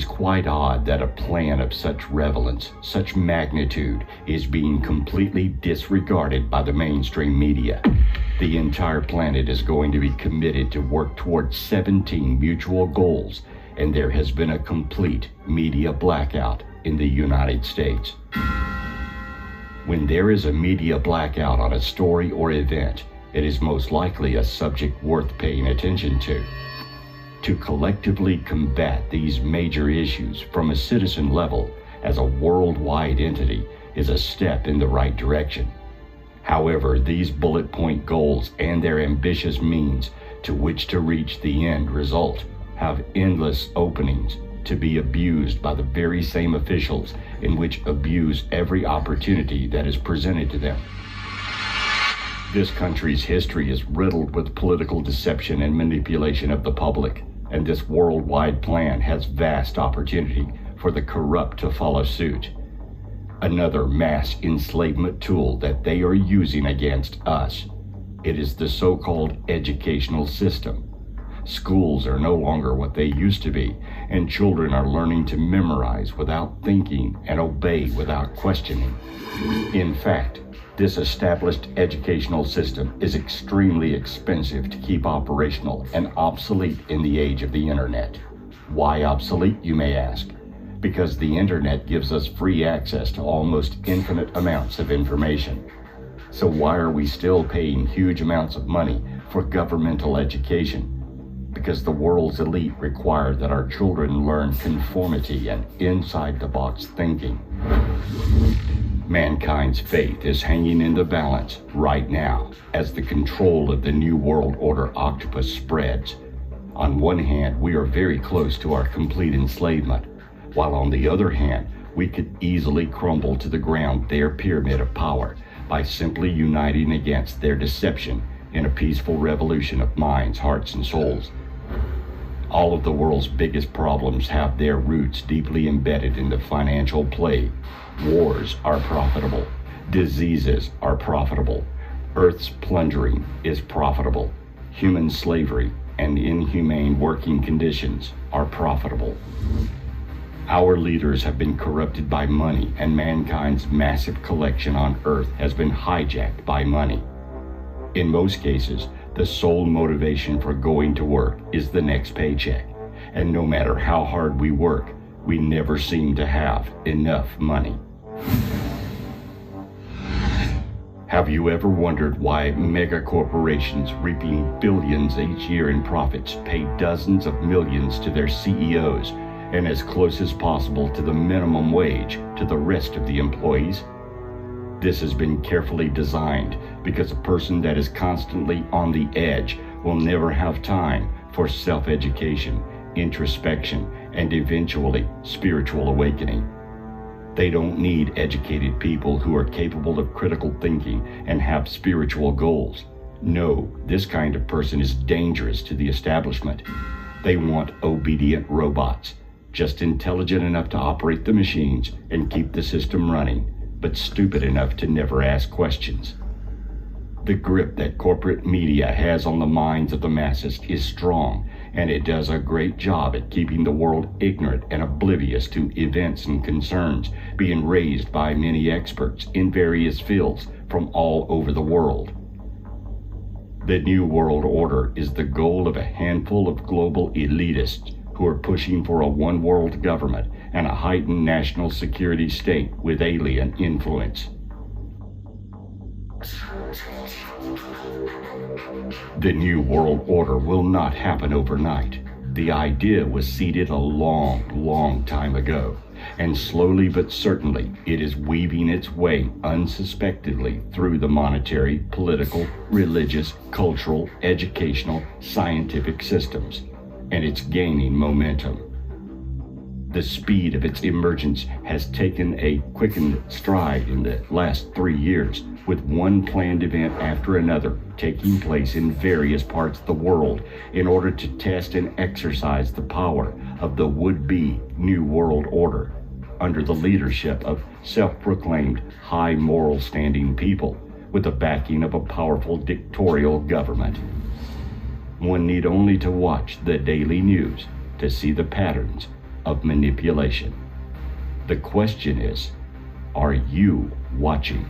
is quite odd that a plan of such relevance, such magnitude, is being completely disregarded by the mainstream media. The entire planet is going to be committed to work towards 17 mutual goals, and there has been a complete media blackout in the United States. When there is a media blackout on a story or event, it is most likely a subject worth paying attention to. To collectively combat these major issues from a citizen level as a worldwide entity is a step in the right direction. However, these bullet point goals and their ambitious means to which to reach the end result have endless openings to be abused by the very same officials in which abuse every opportunity that is presented to them. This country's history is riddled with political deception and manipulation of the public, and this worldwide plan has vast opportunity for the corrupt to follow suit. Another mass enslavement tool that they are using against us. It is the so-called educational system. Schools are no longer what they used to be, and children are learning to memorize without thinking and obey without questioning. In fact, this established educational system is extremely expensive to keep operational and obsolete in the age of the internet. Why obsolete, you may ask? Because the internet gives us free access to almost infinite amounts of information. So why are we still paying huge amounts of money for governmental education? Because the world's elite require that our children learn conformity and inside-the-box thinking. Mankind's faith is hanging in the balance right now as the control of the New World Order octopus spreads. On one hand, we are very close to our complete enslavement, while on the other hand, we could easily crumble to the ground their pyramid of power by simply uniting against their deception in a peaceful revolution of minds, hearts, and souls. All of the world's biggest problems have their roots deeply embedded in the financial plague. Wars are profitable. Diseases are profitable. Earth's plundering is profitable. Human slavery and inhumane working conditions are profitable. Our leaders have been corrupted by money, and mankind's massive collection on Earth has been hijacked by money. In most cases, the sole motivation for going to work is the next paycheck, and no matter how hard we work, we never seem to have enough money. Have you ever wondered why mega corporations reaping billions each year in profits pay dozens of millions to their CEOs and as close as possible to the minimum wage to the rest of the employees? This has been carefully designed because a person that is constantly on the edge will never have time for self-education, introspection, and eventually spiritual awakening. They don't need educated people who are capable of critical thinking and have spiritual goals. No, this kind of person is dangerous to the establishment. They want obedient robots, just intelligent enough to operate the machines and keep the system running, but stupid enough to never ask questions. The grip that corporate media has on the minds of the masses is strong, and it does a great job at keeping the world ignorant and oblivious to events and concerns being raised by many experts in various fields from all over the world. The New World Order is the goal of a handful of global elitists who are pushing for a one-world government and a heightened national security state with alien influence. The New World Order will not happen overnight. The idea was seeded a long time ago, and slowly but certainly it is weaving its way unsuspectedly through the monetary, political, religious, cultural, educational, scientific systems, and it's gaining momentum. The speed of its emergence has taken a quickened stride in the last 3 years, with one planned event after another taking place in various parts of the world in order to test and exercise the power of the would-be New World Order under the leadership of self-proclaimed high moral standing people with the backing of a powerful dictatorial government. One need only to watch the daily news to see the patterns of manipulation. The question is, are you watching?